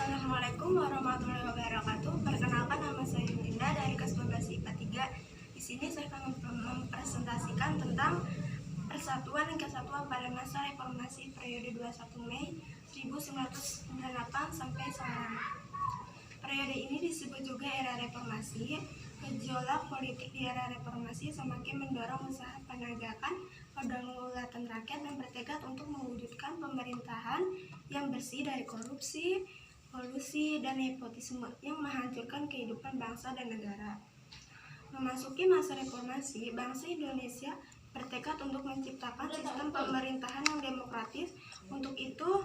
Assalamualaikum warahmatullahi wabarakatuh. Perkenalkan, nama saya Yunita dari kelas 12 IPA 3. Di sini saya akan mempresentasikan tentang Persatuan dan Kesatuan pada masa reformasi periode 21 Mei 1998 sampai sekarang. Periode ini disebut juga era reformasi. Gejolak politik di era reformasi semakin mendorong usaha penegakan kedaulatan rakyat dan bertekad untuk mewujudkan pemerintahan yang bersih dari korupsi, kolusi, dan nepotisme yang menghancurkan kehidupan bangsa dan negara. Memasuki masa reformasi, bangsa Indonesia bertekad untuk menciptakan sistem pemerintahan yang demokratis. Untuk itu,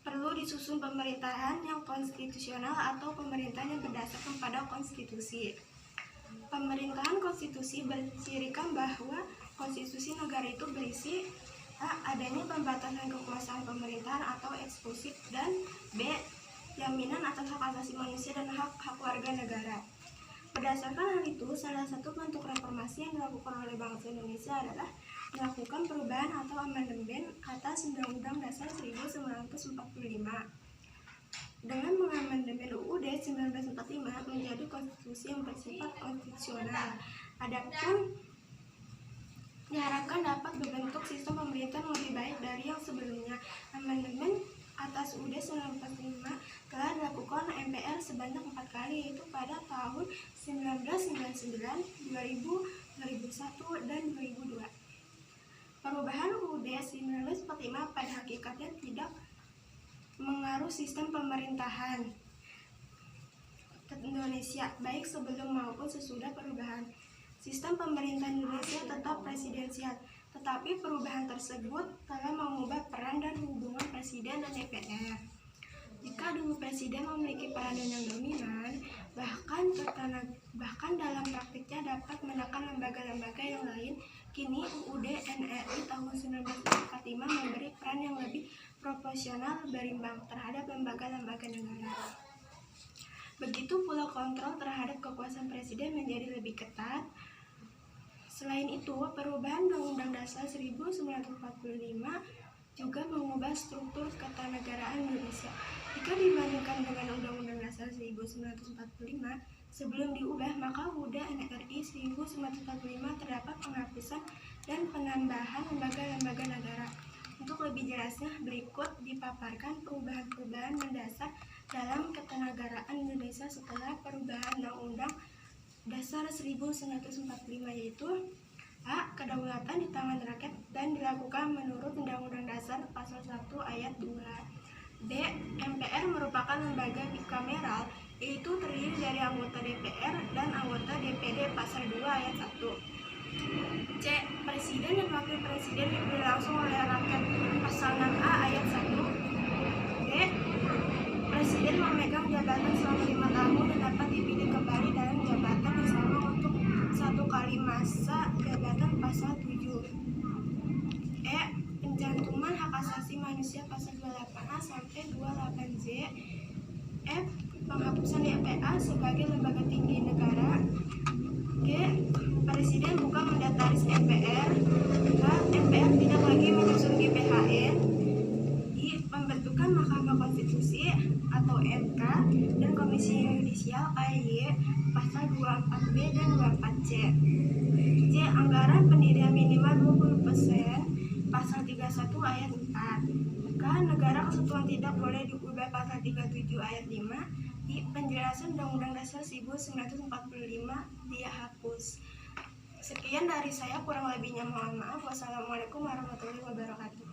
perlu disusun pemerintahan yang konstitusional atau pemerintahan yang berdasarkan pada konstitusi. Pemerintahan konstitusi bercirikan bahwa konstitusi negara itu berisi A. Adanya pembatasan kekuasaan pemerintahan atau eksklusif, dan B. Jaminan atas hak asasi manusia dan hak-hak warga negara. Berdasarkan hal itu, salah satu bentuk reformasi yang dilakukan oleh bangsa Indonesia adalah melakukan perubahan atau amandemen atas Undang-Undang Dasar 1945. Dengan mengamandemen UUD 1945 menjadi konstitusi yang bersifat konstitusional. Adapun diharapkan dapat membentuk sistem pemerintahan lebih baik dari yang sebelumnya. Amandemen atas UUD 1945 telah dilakukan MPR sebanyak 4 kali, yaitu pada tahun 1999, 2000, 2001, dan 2002. Perubahan UUD 1945 pada hakikatnya tidak mengaruh sistem pemerintahan Indonesia, baik sebelum maupun sesudah perubahan. Sistem pemerintahan Indonesia tetap presidensial, tetapi perubahan tersebut telah mengubah peran dan hubungan presiden dan DPR. Jika dulu presiden memiliki peranan yang dominan, bahkan dalam praktiknya dapat menekan lembaga-lembaga yang lain, kini UUD NRI tahun 1945 memberi peran yang lebih proporsional berimbang terhadap lembaga-lembaga negara. Begitu pula kontrol terhadap kekuasaan presiden menjadi lebih ketat. Selain itu, perubahan Undang-Undang Dasar 1945 juga mengubah struktur ketatanegaraan Indonesia. Jika dibandingkan dengan Undang-Undang Dasar 1945 sebelum diubah, maka UUD NRI 1945 terdapat penghapusan dan penambahan lembaga-lembaga negara. Untuk lebih jelasnya, berikut dipaparkan perubahan-perubahan mendasar dalam ketatanegaraan Indonesia setelah perubahan Undang-Undang Dasar 1945, yaitu A. Kedaulatan di tangan rakyat dan dilakukan menurut Undang-Undang Dasar Pasal 1 Ayat 2. B. MPR merupakan lembaga bikameral, yaitu terdiri dari anggota DPR dan anggota DPD Pasal 2 Ayat 1. C. Presiden dan Wakil Presiden dipilih langsung oleh rakyat Pasal 6A Ayat 1. D. Presiden memegang jabatan selama 5 tahun dan dapat dipilih kembali dalam jabatan yang sama untuk 1 kali masa jabatan Pasal 7. E. Pencantuman hak asasi manusia Pasal 28A sampai 28J. F. Penghapusan DPA sebagai lembaga tinggi negara. G. Presiden bukan mendataris MPR. H. MPR tidak lagi menyusun GPHN. I. Pembentukan Mahkamah Konstitusi atau MK dan Komisi Yudisial KY Pasal 24B dan 24C. J. Anggaran pendirian minimal 20% Pasal 31 Ayat 4. K. Negara Kesatuan tidak boleh diubah Pasal 37 Ayat 5. Di penjelasan Undang-Undang Dasar 1945 dihapus. Sekian dari saya, kurang lebihnya mohon maaf. Wassalamualaikum warahmatullahi wabarakatuh.